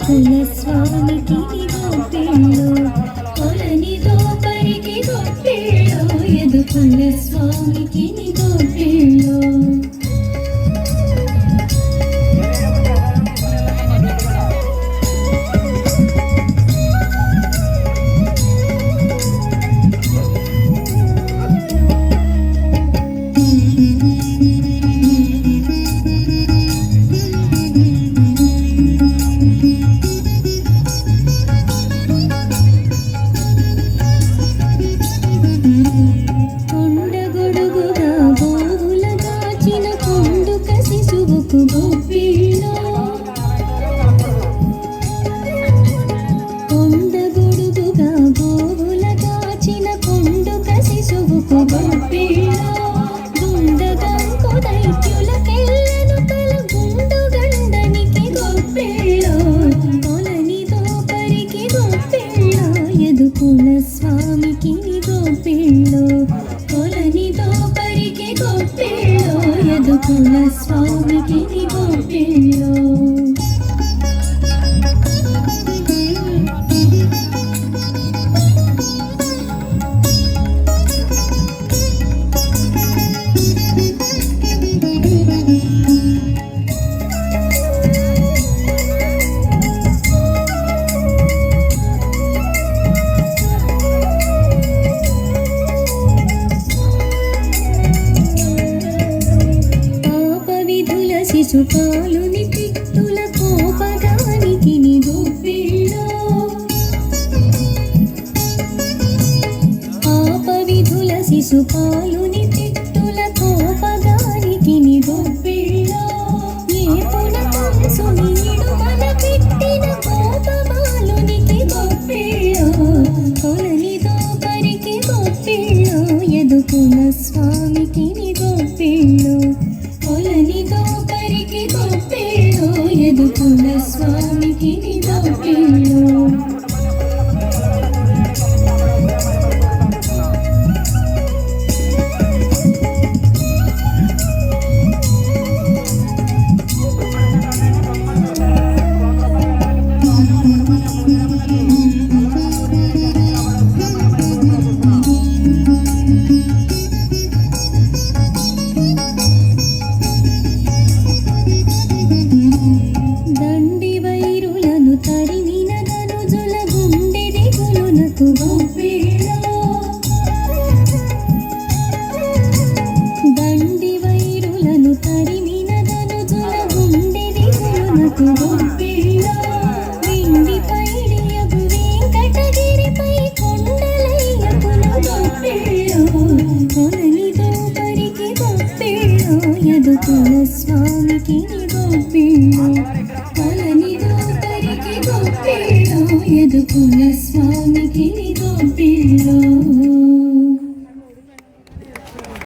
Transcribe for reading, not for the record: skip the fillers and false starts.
కులస్వామికి గోపిల్లో కొలనితో పరికి గోపిల్లో ఎదు కులస్వామికి గోపిల్లో కొండగొడుగుగా గోవుల దాచిన కొండుక శిశువుకు గోపిల్లో గుండగంకు దైత్యులకెళ్ళను తల గుండు గండనికి గోపిల్లో కొలనితో పరికి గోపిల్లో ఎదు కులస్వామికి గోపిల్లో కొలనితో పరికి గోపిల్లో ఎదు కులస్వామికి గోపిల్లో శిశుపాలుని పిత్తుల కోపగానికి గోపిల్లో పాప విధుల శిశుపాలుని పిత్తుల కోపగానికి గోపిల్లో ఏ పునకంసుని నిడుమల పెట్టిన కోపమాలునికి గోపిల్లో కొలనితో పరికి గోపిల్లో ఎదు కులస్వామికి గోపిల్లో కొలనితో పరికి గోపిల్లో ఎదు కులస్వామికి గోపిల్లో దండి వైరులను తరిమిన ధనుజుల గుండె దిగులునకు గోపిల్లో విండి పైడియగు వెంకటగిరిపై కొండలయ్యకును గోపిల్లో కొలనితో పరికి గోపిల్లో ఎదు కులస్వామికి గోపిల్లో కొలనితో పరికి గోపిల్లో ఎదు కులస్వామికి గోపిల్లో